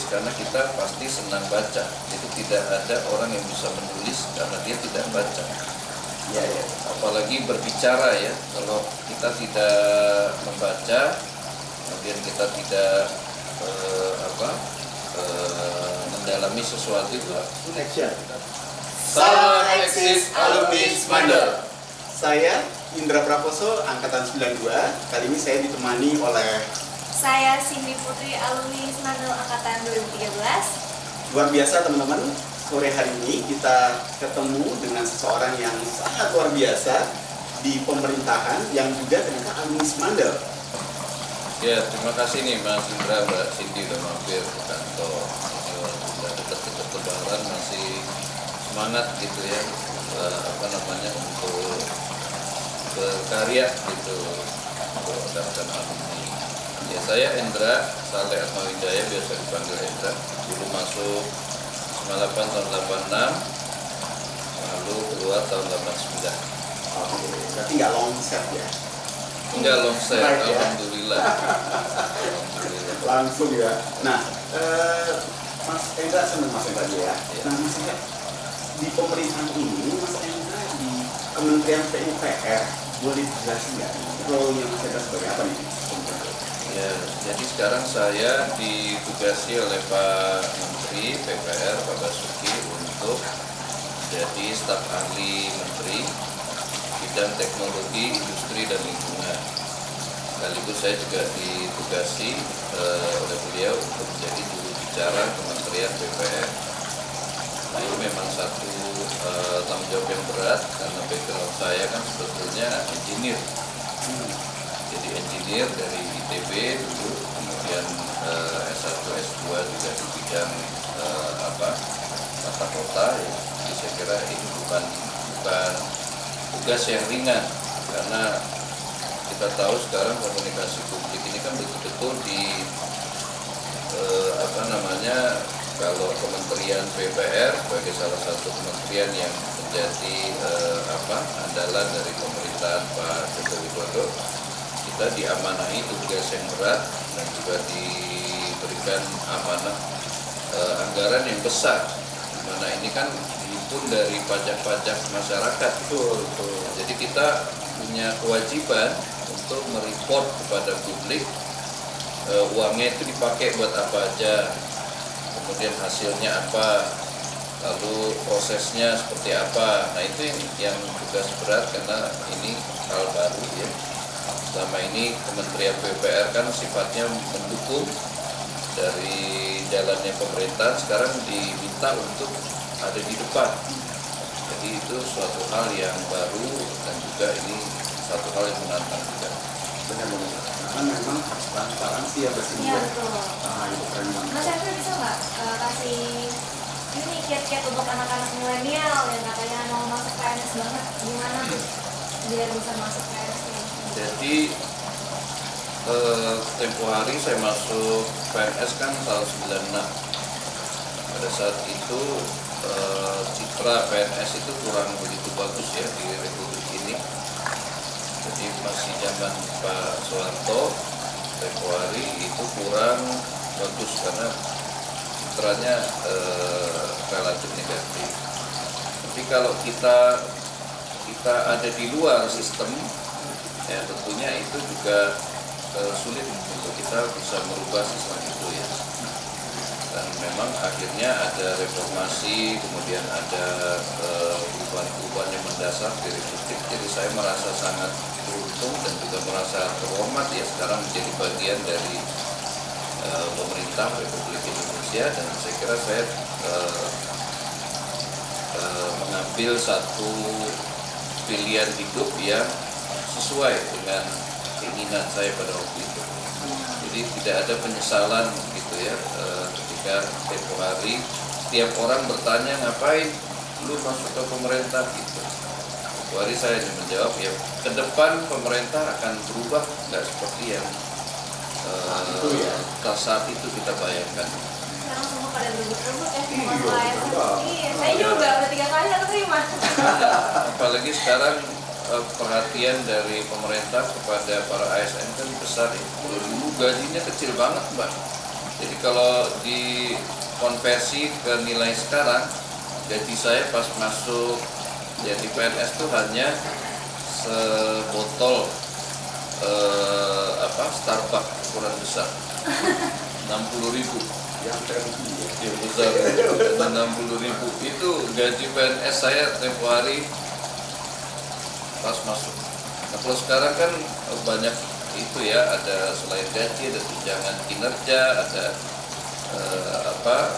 karena kita pasti senang baca. Itu tidak ada orang yang bisa menulis karena dia tidak baca. Ya, ya. Apalagi berbicara ya, kalau kita tidak membaca, kemudian kita tidak mendalami sesuatu itu sulit. Salam eksis alumni Smandel. Saya Indra Prakoso, angkatan 92. Kali ini saya ditemani oleh saya Cindy Putri, alumni Smandel angkatan 2013. Luar biasa teman-teman. Sore hari ini kita ketemu dengan seseorang yang sangat luar biasa di pemerintahan yang juga ternyata alumni Smandel. Ya, terima kasih nih Mas Indra, Mbak Cindy udah mampir ke kantor. Sudah dekat-dekat lebaran masih semangat gitu ya, untuk berkarya gitu untuk rekan-rekan alumni. Ya, saya Indra Saleh Atmawidaya, biasa dipanggil Indra. Dulu masuk 98 tahun 86, lalu keluar tahun 89. Oke, berarti nggak long set ya? Enggak longset, Baik, ya. Alhamdulillah. Alhamdulillah. Langsung ya. Nah, Mas Endra senang Mas Endra ya. Ya. Nah, Mas Endra di pemerintahan ini, Mas Endra di Kementerian PUPR boleh dijelasin nggak role-nya Mas Endra sebagai apa nih? Ya, jadi sekarang saya ditugasi oleh Pak Menteri PPR, Pak Basuki, untuk jadi staf ahli Menteri bidang teknologi, industri, dan lingkungan. Sekaligus saya juga ditugasi oleh beliau untuk menjadi juru bicara Kementerian PPR. Nah, ini memang satu tanggung jawab yang berat karena background saya kan sebetulnya engineer. Jadi engineer dari ITB dulu, kemudian S1, S2 juga di bidang tata kota. Ya. Jadi saya kira ini bukan tugas yang ringan, karena kita tahu sekarang komunikasi publik ini kan betul-betul kalau Kementerian PPR sebagai salah satu kementerian yang menjadi andalan dari pemerintahan Pak Joko Widodo, kita diamanahi tugas yang berat dan juga diberikan amanah anggaran yang besar, di mana ini kan dihimpun dari pajak-pajak masyarakat. Betul. Jadi kita punya kewajiban untuk mereport kepada publik uangnya itu dipakai buat apa aja, kemudian hasilnya apa, lalu prosesnya seperti apa. Nah, itu yang tugas berat karena ini hal baru ya. Selama ini Kementerian PPR kan sifatnya mendukung dari jalannya pemerintahan, sekarang diminta untuk ada di depan. Jadi itu suatu hal yang baru dan juga ini satu hal yang menantang juga. Benar-benar. Karena memang harus transparansi ya bersih. Iya, betul. Ah, itu keren banget. Mas Endra bisa nggak kasih ini kiat-kiat untuk anak-anak milenial yang katanya mau masuk PNS banget, gimana tuh biar bisa masuk PNS? Jadi tempo hari saya masuk PNS kan tahun 96. Pada saat itu citra PNS itu kurang begitu bagus ya di Republik ini. Jadi masih zaman Pak Soeharto, tempo hari itu kurang bagus karena citranya relatif negatif. Tapi kalau kita ada di luar sistem, ya tentunya itu juga sulit untuk kita bisa merubah sistem itu ya. Dan memang akhirnya ada reformasi, kemudian ada perubahan-perubahan yang mendasar di Republik. Jadi saya merasa sangat beruntung dan juga merasa terhormat ya sekarang menjadi bagian dari pemerintah Republik Indonesia, dan saya kira saya mengambil satu pilihan hidup yang sesuai dengan keinginan saya pada waktu itu. Jadi tidak ada penyesalan gitu ya, ketika tempo hari setiap orang bertanya ngapain lu masuk ke pemerintah gitu. Tempo hari saya hanya menjawab ya ke depan pemerintah akan berubah, nggak seperti yang saat itu kita bayangkan. Sekarang semua pada berebut-rebut ya, semua Iya, ASN. betul. Iya, saya juga udah 3 kali yang terima. Apalagi sekarang perhatian dari pemerintah kepada para ASN kan besar ya. Dulu gajinya kecil banget Mbak. Jadi kalau dikonversi ke nilai sekarang, gaji saya pas masuk jadi PNS tuh hanya sebotol Starbucks ukuran besar 60.000 yang tertinggi. ya besar 60.000 itu gaji PNS saya tempo hari pas masuk. Nah kalau sekarang kan banyak itu ya, ada selain gaji ada tunjangan kinerja, ada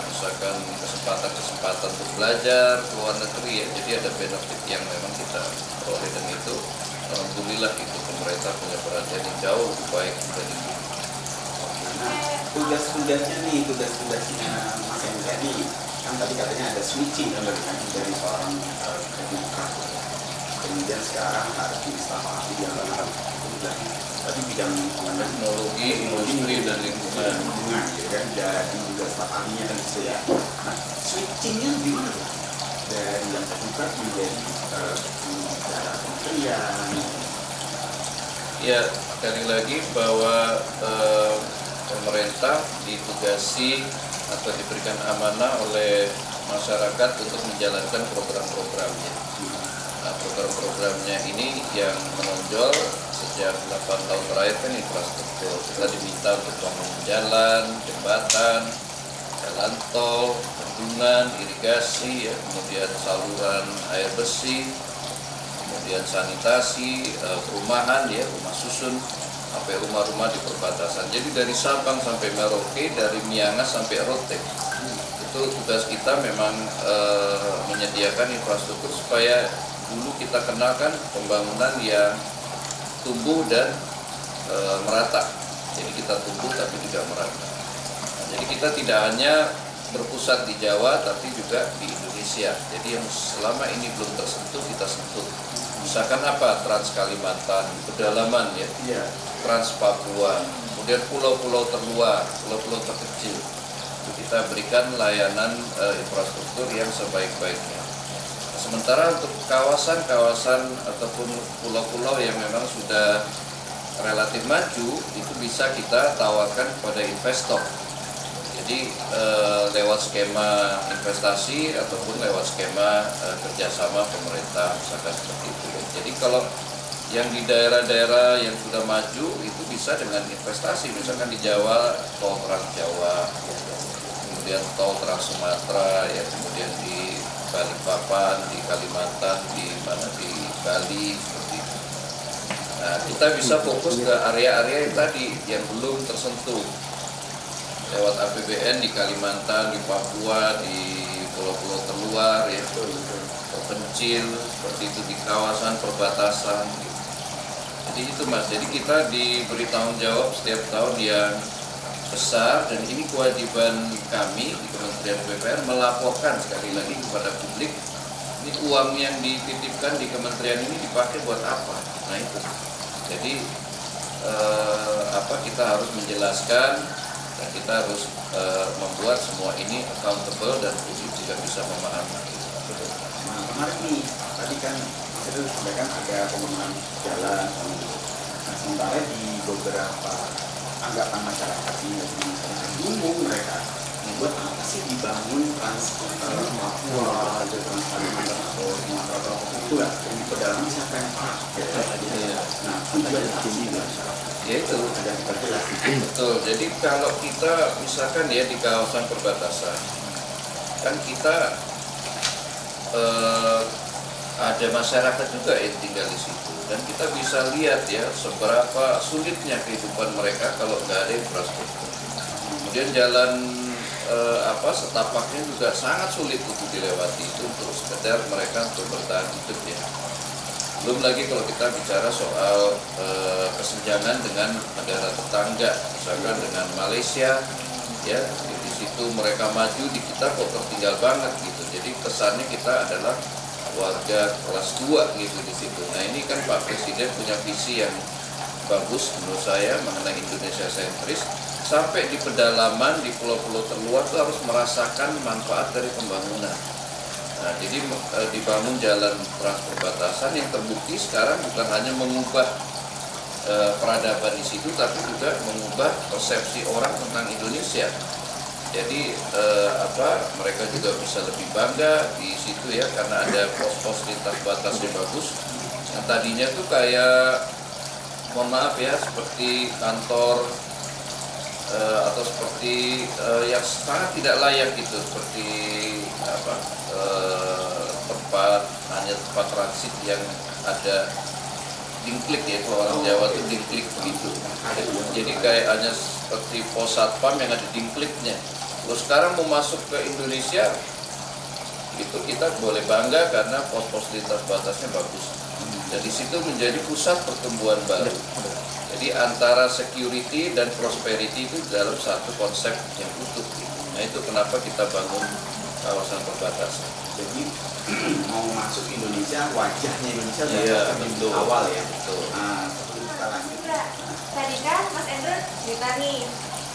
misalkan kesempatan untuk belajar ke luar negeri ya, jadi ada benefit yang memang kita peroleh, dan itu alhamdulillah itu pemerintah punya perhatian yang jauh lebih baik dibanding dulu. Nah, tugas-tugasnya Mas Hendra nih, kan tadi katanya ada switching kan dari seorang teknokrat, kemudian sekarang harus di staf ahli yang tadi bidang Teknologi, industri, dan lingkungan. gitu kan, jadi juga staf ahlinya kan gitu ya. Nah, switchingnya gimana tuh? Dari yang teknokrat menjadi bicara kementerian. Ya, sekali lagi bahwa pemerintah ditugasi atau diberikan amanah oleh masyarakat untuk menjalankan program-programnya. Nah, program-programnya ini yang menonjol sejak 8 tahun terakhir kan infrastruktur. Kita diminta untuk bangun jalan, jembatan, jalan tol, bendungan, irigasi, ya, kemudian saluran air bersih, kemudian sanitasi, perumahan, ya, rumah susun, sampai rumah-rumah di perbatasan. Jadi dari Sabang sampai Merauke, dari Miangas sampai Rote, itu tugas kita memang menyediakan infrastruktur supaya dulu kita kenalkan pembangunan yang tumbuh dan merata. Jadi kita tumbuh tapi juga merata. Nah, jadi kita tidak hanya berpusat di Jawa tapi juga di Indonesia. Jadi yang selama ini belum tersentuh kita sentuh. Misalkan apa? Trans Kalimantan, pedalaman ya. Iya. Trans Papua, kemudian pulau-pulau terluar, pulau-pulau terkecil. Itu kita berikan layanan infrastruktur yang sebaik-baiknya. Sementara untuk kawasan-kawasan ataupun pulau-pulau yang memang sudah relatif maju, itu bisa kita tawarkan kepada investor. Jadi lewat skema investasi ataupun lewat skema kerjasama pemerintah, misalkan seperti itu. Jadi kalau yang di daerah-daerah yang sudah maju itu bisa dengan investasi, misalkan di Jawa tol Trans Jawa, kemudian tol Trans Sumatera, ya, kemudian di Balikpapan, di Kalimantan, di Bali, seperti itu. Nah, kita bisa fokus ke area-area yang tadi yang belum tersentuh lewat APBN di Kalimantan, di Papua, di pulau-pulau terluar, ya, terpencil, seperti itu di kawasan perbatasan. Gitu. Jadi itu Mas, jadi kita diberi tanggung jawab setiap tahun yang besar, dan ini kewajiban kami di Kementerian PUPR melaporkan sekali lagi kepada publik, ini uang yang dititipkan di kementerian ini dipakai buat apa. Nah itu, jadi kita harus menjelaskan dan kita harus membuat semua ini accountable dan publik juga bisa memahami. Nah, kemarin nih, tadi kan Mas Edo sampaikan ada pembangunan jalan, nah, sementara di beberapa anggapan masyarakat ini, masyarakat bingung mereka, buat apa sih dibangun trans Papua, trans Kalimantan atau Sumatera atau itu lah, yang di pedalaman siapa yang pakai? Nah, tujuan apa sih masyarakat? Ya itu Ada diperjelas. betul. Jadi kalau kita misalkan ya di kawasan perbatasan, kan kita ada masyarakat juga yang tinggal di situ, dan kita bisa lihat ya seberapa sulitnya kehidupan mereka kalau nggak ada infrastruktur. Kemudian jalan setapaknya juga sangat sulit untuk dilewati, itu untuk sekedar mereka untuk bertahan hidup ya. Belum lagi kalau kita bicara soal kesenjangan dengan negara tetangga, misalkan dengan Malaysia, ya di situ mereka maju, di kita kok tertinggal banget gitu. Jadi kesannya kita adalah warga kelas 2 gitu di situ. Nah ini kan Pak Presiden punya visi yang bagus menurut saya mengenai Indonesia sentris, sampai di pedalaman, di pulau-pulau terluar itu harus merasakan manfaat dari pembangunan. Nah, jadi dibangun jalan trans perbatasan yang terbukti sekarang bukan hanya mengubah peradaban di situ, tapi juga mengubah persepsi orang tentang Indonesia. Jadi mereka juga bisa lebih bangga di situ ya, karena ada pos-pos lintas batas yang bagus. Yang tadinya tuh kayak, mohon maaf ya, seperti kantor atau seperti yang sangat tidak layak gitu, seperti hanya tempat transit yang ada dingklik ya, kalau orang Jawa tuh dingklik begitu. Jadi kayak hanya seperti pos satpam yang ada dingkliknya. Kalau sekarang mau masuk ke Indonesia, itu kita boleh bangga karena pos-pos lintas batasnya bagus. Dan di situ menjadi pusat pertumbuhan baru. Jadi antara security dan prosperity itu dalam satu konsep yang utuh. Nah itu kenapa kita bangun kawasan perbatasan. Jadi mau masuk Indonesia, wajahnya Indonesia betul. Awal ya. Betul. Nah, sebelum kita lanjut. Tadi kan Mas Endro cerita nih,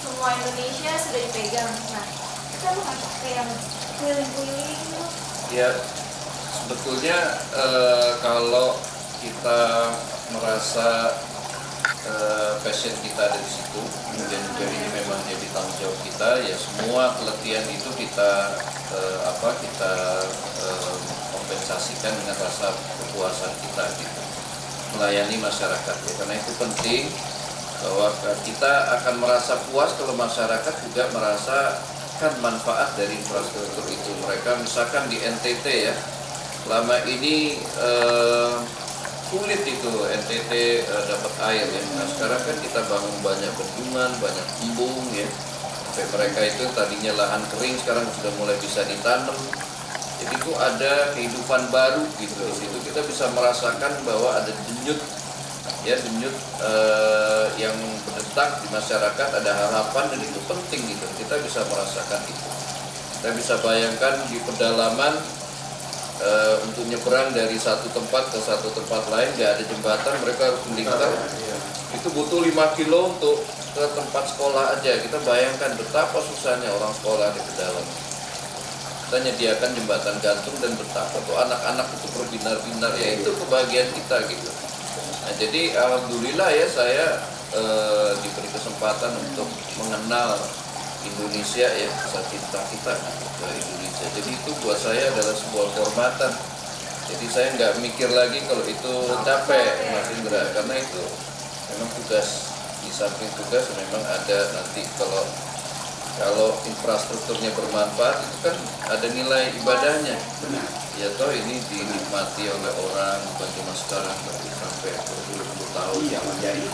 semua Indonesia sudah dipegang. Nah, kita mau pakai yang keliling-keliling gitu. Ya, sebetulnya kalau kita merasa passion kita ada di situ, kemudian juga ini memang jadi tanggung jawab kita, ya semua keletihan itu kita kompensasikan dengan rasa kepuasan kita gitu, melayani masyarakat ya, karena itu penting bahwa kita akan merasa puas kalau masyarakat juga merasakan manfaat dari infrastruktur itu. Mereka misalkan di NTT ya, selama ini sulit itu NTT dapat air ya. Nah sekarang kan kita bangun banyak bendungan, banyak embung ya. Sampai mereka itu tadinya lahan kering sekarang sudah mulai bisa ditanam. Jadi itu ada kehidupan baru gitu. Di situ kita bisa merasakan bahwa ada denyut yang berdetak di masyarakat, ada harapan, dan itu penting gitu. Kita bisa merasakan itu. Kita bisa bayangkan di pedalaman untuk nyebrang dari satu tempat ke satu tempat lain, nggak ada jembatan, mereka harus melingkar. Itu butuh 5 kilo untuk ke tempat sekolah aja. Kita bayangkan betapa susahnya orang sekolah di pedalaman. Kita nyediakan jembatan gantung dan betapa tuh anak-anak itu berbinar-binar, ya itu kebahagiaan kita gitu. Nah jadi alhamdulillah ya, saya diberi kesempatan untuk mengenal Indonesia ya, kisah cinta kita ke Indonesia. Jadi itu buat saya adalah sebuah kehormatan. Jadi saya nggak mikir lagi kalau itu capek, Mas Indra, karena itu memang tugas. Di samping tugas memang ada nanti kalau infrastrukturnya bermanfaat itu kan ada nilai ibadahnya. Benar. Ya toh ini dinikmati oleh orang bukan cuma sekarang, tapi sampai berpuluh-puluh tahun. Iya, menjadi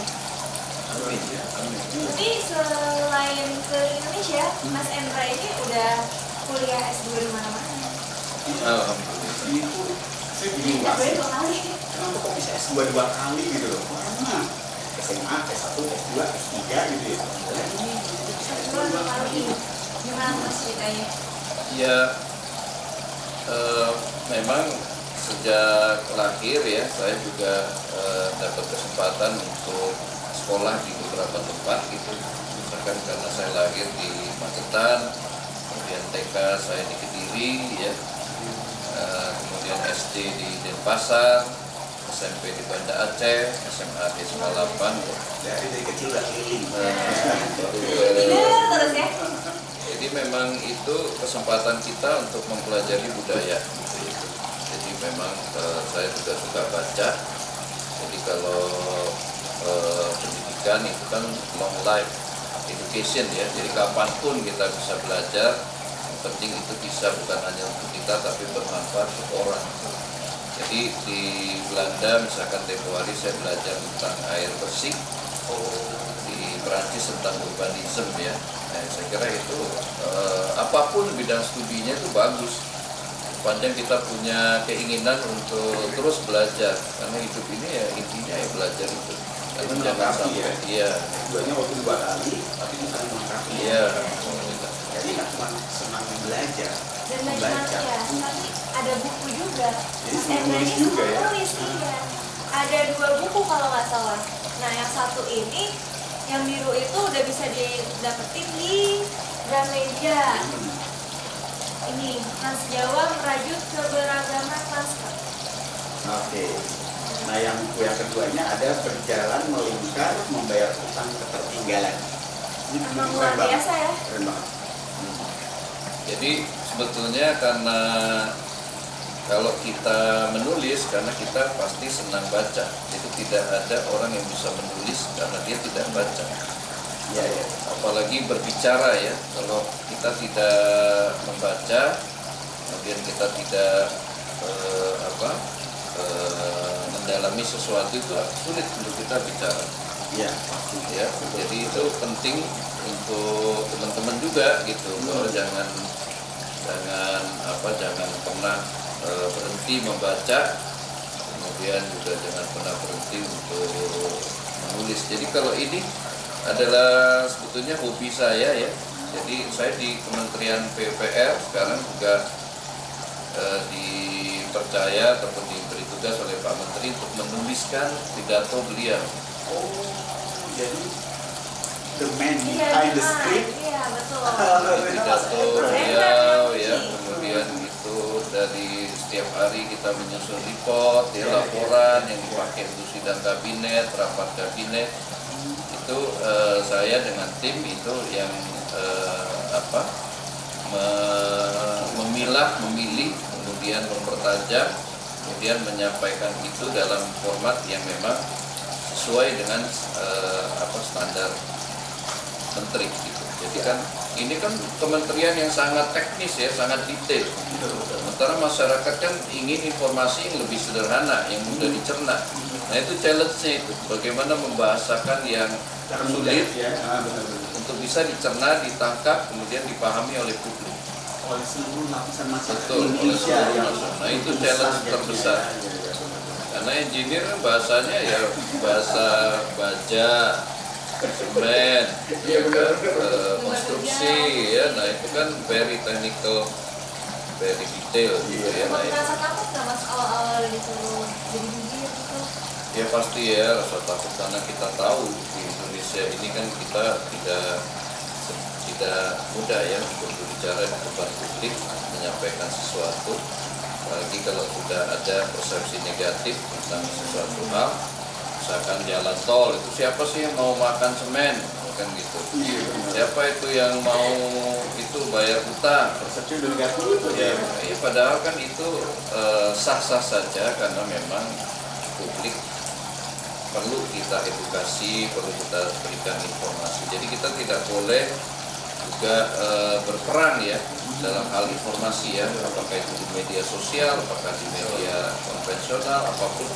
Amin ya, amin. Jadi selain ke Indonesia, Mas Endra ini udah kuliah S2 di mana-mana. Alhamdulillah. Itu saya bingung S2 banget. 2 kali. Kenapa kok bisa S2 2 kali gitu loh? Karena SMA, S1, S2, S3 gitu ya. Dan ini bisa S2 S2 2 2 kali. kali. Gimana Mas ceritanya? Ya, memang sejak lahir ya saya juga dapat kesempatan untuk sekolah di beberapa tempat gitu. Misalkan karena saya lahir di Magetan, kemudian TK saya di Kediri ya, kemudian SD di Denpasar, SMP di Banda Aceh, SMA di Semalapan ya. Dari kecil udah keliling. Iya, terus ya. Jadi memang itu kesempatan kita untuk mempelajari budaya gitu ya. Jadi memang saya juga suka baca. Jadi kalau pendidikan itu kan long life education ya. Jadi kapanpun kita bisa belajar. Yang penting itu bisa bukan hanya untuk kita tapi bermanfaat untuk orang. Jadi di Belanda misalkan tempo hari saya belajar tentang air bersih. Di Perancis tentang urbanisme ya. Nah, saya kira itu apapun bidang studinya itu bagus. Sepanjang kita punya keinginan untuk terus belajar, karena hidup ini ya intinya ya belajar itu. Itu Jangan melengkapi sampai ya. iya, Duanya waktu 2 kali, tapi bisa melengkapi. iya. Jadi nggak cuma senang belajar, Dan nggak cuma ya, tapi ada buku juga. Jadi Mas suka Endra nulis ini juga suka ya? nulis, iya. Ada 2 buku kalau nggak salah. Nah yang satu ini, yang biru itu udah bisa didapetin di Gramedia. Ini Trans Jawa merajut keberagaman masker. Oke. Nah yang buku yang keduanya ada berjalan melingkar membayar utang ketertinggalan. Ini Emang keren luar banget. biasa ya. Keren banget. Jadi sebetulnya karena kalau kita menulis, karena kita pasti senang baca. Itu tidak ada orang yang bisa menulis karena dia tidak baca. Ya, ya. Apalagi berbicara ya. Kalau kita tidak membaca, kemudian kita tidak mendalami sesuatu, itu sulit untuk kita bicara. Ya, pasti. Ya, jadi itu penting untuk teman-teman juga gitu. Bahwa jangan pernah berhenti membaca, kemudian juga jangan pernah berhenti untuk menulis. Jadi kalau ini adalah sebetulnya hobi saya ya. Jadi saya di Kementerian PUPR sekarang juga dipercaya ataupun diberi tugas oleh Pak Menteri untuk menuliskan pidato beliau. Oh, jadi the man Iya, behind the script. Iya, betul. Pidato beliau ya, kemudian itu dari setiap hari kita menyusun report ya, laporan yang dipakai untuk sidang kabinet, rapat kabinet. Itu saya dengan tim itu yang memilih, kemudian mempertajam, kemudian menyampaikan itu dalam format yang memang sesuai dengan standar menteri gitu. Jadi kan ini kan kementerian yang sangat teknis ya, sangat detail. Sementara masyarakat kan ingin informasi yang lebih sederhana, yang mudah dicerna. Nah itu challenge-nya itu, bagaimana membahasakan yang sulit ya, untuk bisa dicerna, ditangkap, kemudian dipahami oleh publik. oleh seluruh lapisan masyarakat Betul, oleh Indonesia seluruh yang masyarakat. Nah itu challenge terbesar. Karena engineer kan bahasanya ya bahasa baja, semen, ya kan, konstruksi ya. Nah itu kan very technical, very detail gitu ya. Nah, Merasa takut nggak mas awal-awal disuruh jadi jubir gitu? ya pasti ya rasa takut karena kita tahu di Indonesia ini kan kita tidak mudah ya untuk berbicara di depan publik, menyampaikan sesuatu, apalagi kalau sudah ada persepsi negatif tentang sesuatu hal. Misalkan jalan tol itu siapa sih yang mau makan semen kan gitu, siapa itu yang mau itu bayar utang persepsi udah negatif itu ya, padahal kan itu sah-sah saja karena memang publik perlu kita edukasi, perlu kita berikan informasi. Jadi kita tidak boleh juga berperang ya dalam hal informasi ya, apakah itu di media sosial, apakah di media konvensional, apapun.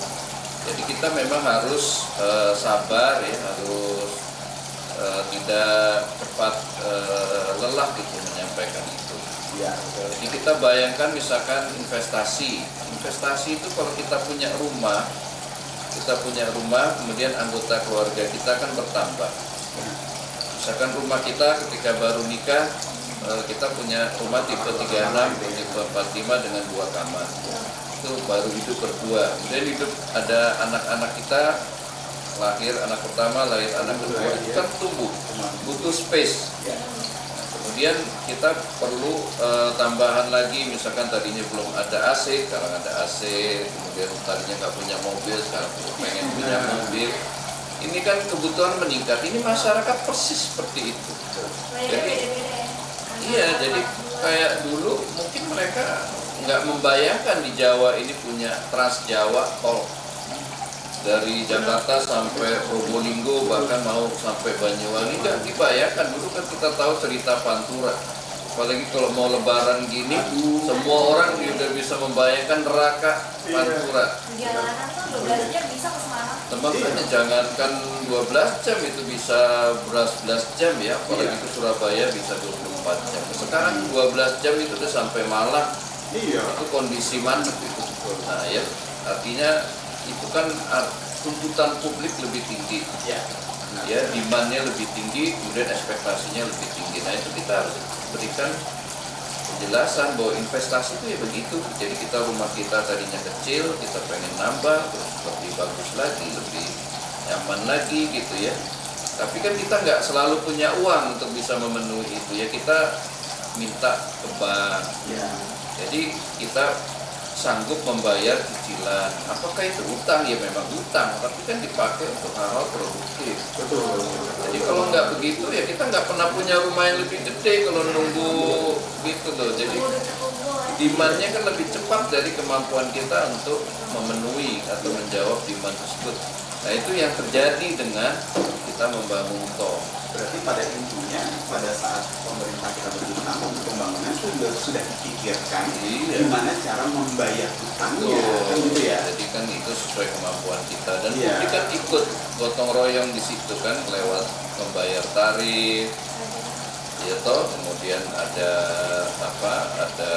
Jadi kita memang harus sabar ya, harus tidak cepat lelah gitu menyampaikan itu. ya. Jadi kita bayangkan misalkan investasi itu kalau kita punya rumah, kemudian anggota keluarga kita kan bertambah. Misalkan rumah kita ketika baru nikah, kita punya rumah tipe 36, tipe 45 dengan 2 kamar. Itu baru hidup berdua. Kemudian hidup ada anak-anak kita, lahir anak pertama, lahir anak kedua, itu kan tumbuh, butuh space. Kemudian kita perlu tambahan lagi, misalkan tadinya belum ada AC, sekarang ada AC. Kemudian tadinya nggak punya mobil, sekarang pengen punya mobil. Ini kan kebutuhan meningkat. Ini masyarakat persis seperti itu. Jadi, iya, jadi kayak dulu mungkin mereka nggak membayangkan di Jawa ini punya Trans Jawa tol dari Jakarta sampai Probolinggo, bahkan mau sampai Banyuwangi. Nggak dibayangkan. Dulu kan kita tahu cerita Pantura, apalagi kalau mau lebaran gini, semua orang udah bisa membayangkan neraka Pantura. Perjalanan tuh 12 jam bisa ke Semarang. Makanya jangankan 12 jam, itu bisa beras 11 jam ya, apalagi ke Surabaya bisa 24 jam. Sekarang 12 jam itu udah sampai Malang. Iya. Itu kondisi mantap itu. Nah ya, artinya itu kan tuntutan publik lebih tinggi. Ya. Ya, demand-nya lebih tinggi, kemudian ekspektasinya lebih tinggi. Nah itu kita harus berikan penjelasan bahwa investasi itu ya begitu. Jadi kita rumah kita tadinya kecil, kita pengen nambah, terus lebih bagus lagi, lebih nyaman lagi gitu ya. Tapi kan kita nggak selalu punya uang untuk bisa memenuhi itu ya, kita minta ke bank. Ya. Jadi kita sanggup membayar cicilan. Apakah itu utang? Ya memang utang, tapi kan dipakai untuk hal-hal produktif. Betul. Jadi kalau nggak begitu ya kita nggak pernah punya rumah yang lebih gede kalau nunggu gitu loh. Jadi Udah terkumpul ya. demand-nya kan lebih cepat dari kemampuan kita untuk memenuhi atau menjawab demand tersebut. Nah itu yang terjadi dengan kita membangun tol. Berarti pada intinya pada saat pemerintah kita berutang untuk pembangunan itu sudah dipikirkan Iya. gimana cara membayar utangnya, kan gitu ya. Jadi kan itu sesuai kemampuan kita dan Iya. publik kan ikut gotong royong di situ kan lewat membayar tarif, ya toh. Kemudian ada ada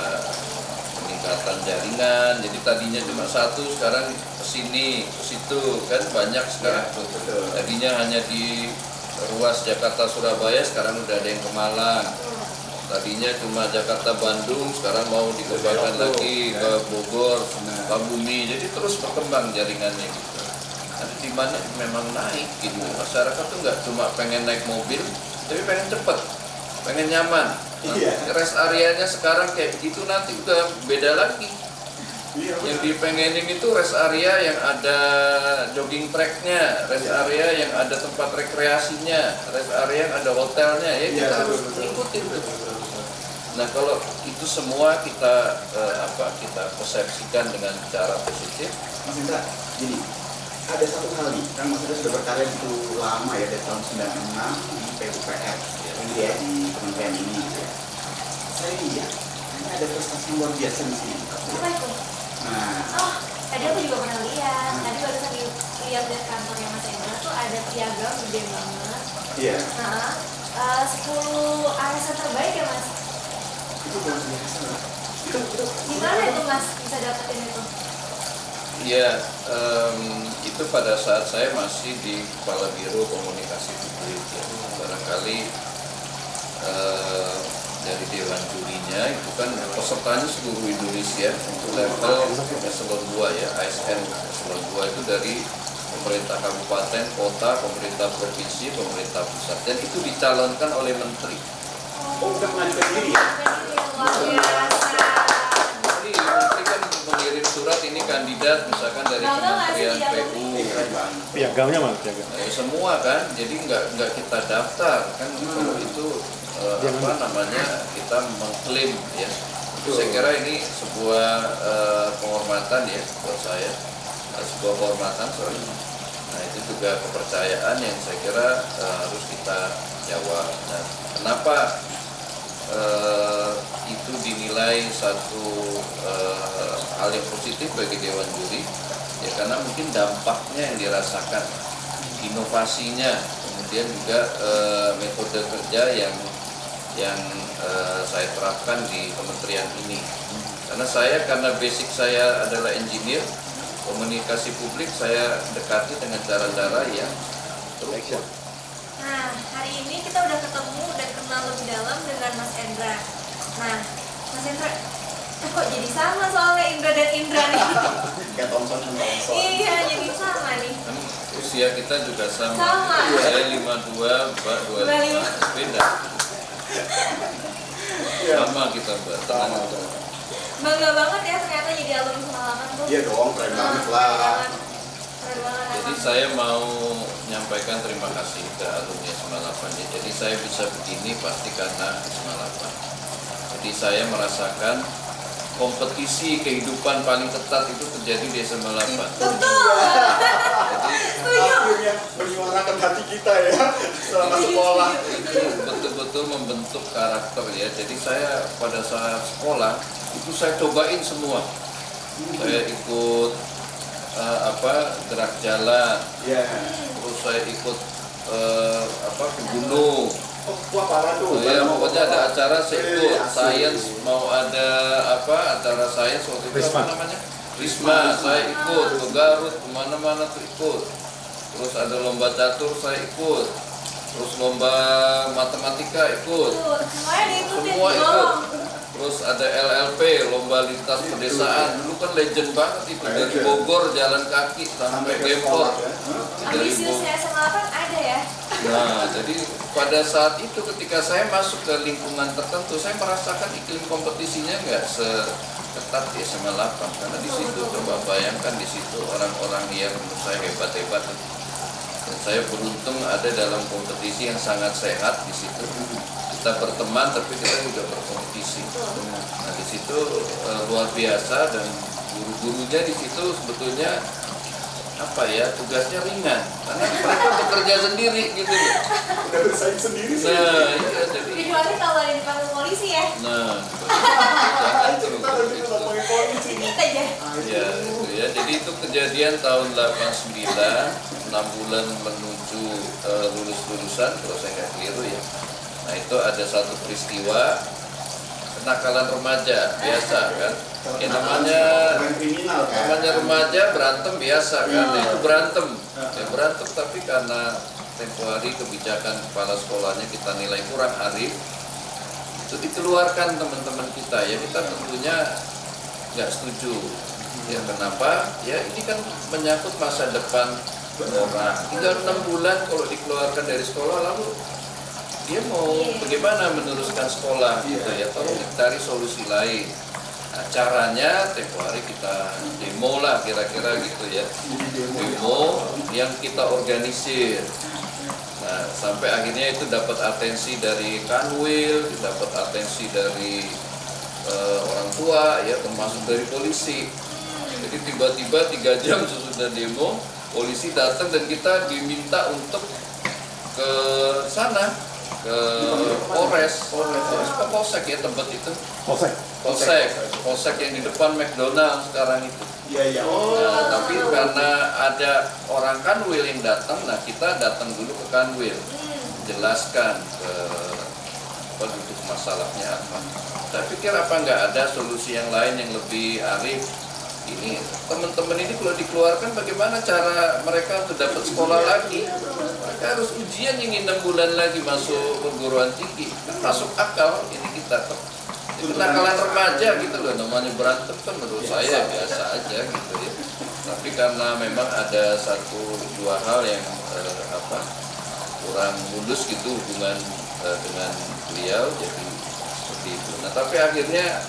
peningkatan jaringan. Jadi tadinya cuma satu, sekarang ke sini, ke situ kan banyak sekarang tuh. Betul. Tadinya hanya di ruas Jakarta Surabaya, sekarang udah ada yang ke Malang. Tadinya cuma Jakarta Bandung, sekarang mau dikembangkan lagi ke Bogor, Sukabumi. Jadi terus berkembang jaringannya gitu. Nanti di mana memang naik gitu. Masyarakat tuh nggak cuma pengen naik mobil, tapi pengen cepet, pengen nyaman. Iya. Rest areanya sekarang kayak begitu, nanti udah beda lagi. Iya, Yang dipengenin itu rest area yang ada jogging tracknya, rest area yang ada tempat rekreasinya, rest area yang ada hotelnya, ya kita harus ikutin tuh. Nah kalau itu semua kita kita persepsikan dengan cara positif. Mas Indra, gini, ada satu hal nih, kan Mas Indra sudah berkarya itu lama ya, dari tahun 96 di PUPR, ya, di kementerian ini. Ya. Saya lihat, ini ada prestasi luar biasa di sini. Apa itu? Nah, Oh, tadi aku juga pernah lihat. Tadi barusan lihat dari kantornya Mas Endra tuh ada piagam gede banget. iya, Nah, 10 ASN terbaik ya Mas? itu luar biasa loh. Itu Gimana itu Mas bisa dapetin itu? Ya, itu pada saat saya masih di Kepala Biro Komunikasi Publik. Ya. Barangkali dari Dewan Jurinya itu kan pesertanya seluruh Indonesia untuk level eselon 2 ya, ASN eselon 2 itu dari pemerintah kabupaten, kota, pemerintah provinsi, pemerintah pusat, dan itu dicalonkan oleh menteri. Oh, udah mengajukan diri ya? Luar biasa. Jadi menteri kan mengirim surat, ini kandidat misalkan dari Bangga nggak sih Kementerian jadi PU. Keren banget. Piagamnya mana piagam? Semua kan, jadi nggak kita daftar kan, kalau itu kita mengklaim ya. Saya kira ini sebuah penghormatan ya buat saya, sebuah kehormatan sorry. Nah itu juga kepercayaan yang saya kira harus kita jawab. Nah, kenapa itu dinilai satu hal yang positif bagi Dewan Juri? Ya karena mungkin dampaknya yang dirasakan, inovasinya, kemudian juga metode kerja yang saya terapkan di kementerian ini. Karena basic saya adalah engineer, komunikasi publik saya dekati dengan cara-cara yang terukur. Nah, hari ini kita udah ketemu dan kenal lebih dalam dengan Mas Endra. Nah, Mas Endra, kok jadi sama soalnya Indra dan Indra nih? Kayak Thompson sama Thompson. Iya, jadi sama nih. Kan usia kita juga sama. Sama. Saya 52, Mbak 25. 25. Beda. Sama kita, Mbak. Tenang aja. Bangga banget ya ternyata jadi alumni Semalaman tuh. Iya dong, keren banget lah. Keren banget. Jadi emang. saya mau menyampaikan terima kasih ke alumni Semalapan. Jadi saya bisa begini pasti karena Semalapan. Jadi saya merasakan kompetisi kehidupan paling ketat itu terjadi di Semalapan. Betul. Jadi Akhirnya menyuarakan hati kita ya selama sekolah. itu betul-betul membentuk karakter ya. Jadi saya pada saat sekolah itu saya cobain semua. Saya ikut gerak jalan, Iya. terus saya ikut ke gunung. Oh, wah parah tuh. Ya, pokoknya ada acara saya ikut, Iya, asik. sains mau ada acara sains waktu itu Risma. apa namanya? Risma, saya ikut, ke Garut, kemana-mana tuh ikut. Terus ada lomba catur saya ikut, terus lomba matematika ikut, Tuh, semuanya diikutin. semua ikut. dong. Terus ada LLP, lomba lintas pedesaan, dulu kan legend banget itu, dari Bogor jalan kaki sampai ke Depok. sekolah ya. Dari Ambisiusnya Semalaman ada ya? Nah, jadi pada saat itu ketika saya masuk ke lingkungan tertentu, saya merasakan iklim kompetisinya nggak seketat di SMA 8. Karena di situ, coba bayangkan di situ orang-orang yang menurut saya hebat-hebat. Dan saya beruntung ada dalam kompetisi yang sangat sehat di situ. kita berteman tapi kita juga berkompetisi. Betul. Nah di situ luar biasa, dan guru-gurunya di situ sebetulnya apa ya, tugasnya ringan karena mereka bekerja sendiri gitu loh. Udah bersaing sendiri sih. Nah iya, jadi Kecuali kalau ada dipanggil polisi ya. nah Itu kita lagi udah pakai polisi. Dikit aja. ya itu ya, jadi itu kejadian tahun 89, 6 bulan menuju lulusan kalau saya nggak keliru ya. Nah itu ada satu peristiwa kenakalan remaja biasa kan, ya namanya kriminal kan. namanya remaja berantem biasa kan. Nah, itu berantem ya, berantem tapi karena tempo hari kebijakan kepala sekolahnya kita nilai kurang arif, itu dikeluarkan teman-teman kita ya, kita tentunya nggak setuju ya. Kenapa ya, ini kan menyangkut masa depan orang, tinggal 6 bulan kalau dikeluarkan dari sekolah, lalu dia mau bagaimana meneruskan sekolah gitu ya. Tolong dicari solusi lain. Nah, caranya tempo hari kita demo lah kira-kira gitu ya, demo yang kita organisir. Nah, sampai akhirnya itu dapat atensi dari Kanwil, dapat atensi dari orang tua ya, termasuk dari polisi. Jadi tiba-tiba 3 jam sesudah demo, polisi datang dan kita diminta untuk ke sana, ke Polsek ya tempat itu. Polsek yang di depan McDonald sekarang itu. Iya. Nah, tapi karena ada orang Kanwil yang datang, nah kita datang dulu ke Kanwil, jelaskan ke apa duduk masalahnya apa. Saya pikir apa nggak ada solusi yang lain yang lebih arif. Ini teman-teman ini kalau dikeluarkan bagaimana cara mereka untuk dapat sekolah lagi? Mereka harus ujian yang 6 bulan lagi masuk perguruan tinggi. Kan masuk akal ini kita tuh. Kenakalan remaja gitu loh, namanya berantem kan menurut saya biasa aja gitu ya. Tapi karena memang ada 1-2 hal yang kurang mulus gitu hubungan dengan beliau, jadi seperti itu. Nah tapi akhirnya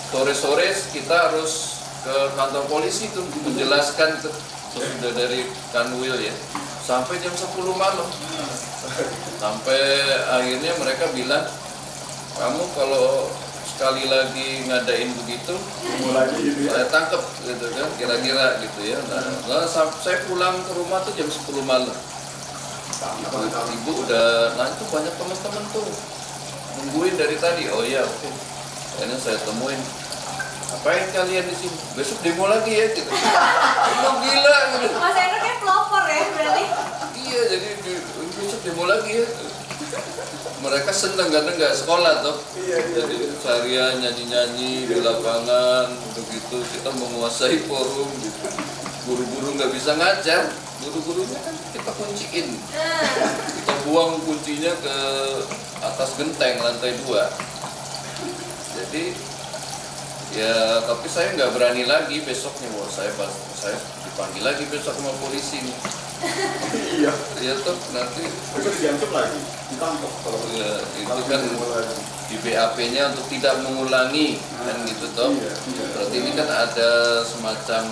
sore-sore kita harus ke kantor polisi tuh menjelaskan sudah dari Kanwil ya, sampai jam 10 malam. Sampai akhirnya mereka bilang, kamu kalau sekali lagi ngadain begitu, saya tangkep gitu kan, kira-kira gitu ya. Nah, saya pulang ke rumah tuh jam 10 malam. Ibu udah, nah itu banyak teman-teman tuh nungguin dari tadi. Oh iya, oke. Akhirnya saya temuin, ngapain kalian di sini? Besok demo lagi ya gitu. Lu gila gitu. Mas Hendro kayak pelopor ya berarti. Iya, jadi besok demo lagi ya. Mereka seneng karena nggak sekolah tuh. Jadi seharian nyanyi-nyanyi di lapangan, begitu kita menguasai forum gitu. Guru-guru nggak bisa ngajar, guru-gurunya kan kita kunciin. Kita buang kuncinya ke atas genteng lantai 2. Jadi ya, tapi saya nggak berani lagi besoknya. Wah, saya dipanggil lagi besok sama polisi nih. Iya tuh, nanti Itu diancam lagi, ditangkap kalau ya, itu kan di BAP-nya untuk tidak mengulangi kan gitu toh. Berarti ini kan ada semacam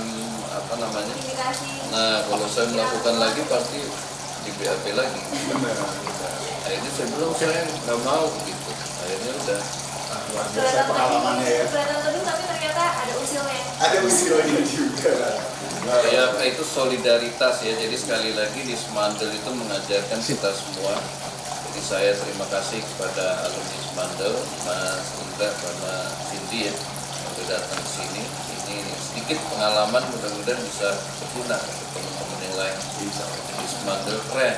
apa namanya? Indikasi. Nah, kalau saya melakukan lagi pasti di BAP lagi. Akhirnya saya bilang saya nggak mau gitu. Akhirnya udah luar biasa pengalamannya ya. Kelihatan teduh tapi ternyata ada usilnya. Ada usilnya juga. ya itu solidaritas ya. Jadi sekali lagi di Semandel itu mengajarkan kita semua. Jadi saya terima kasih kepada alumni Semandel, Mas Indra sama Cindy ya, yang sudah datang ke sini. Ini sedikit pengalaman, mudah-mudahan bisa berguna untuk teman-teman yang lain. Di Semandel keren.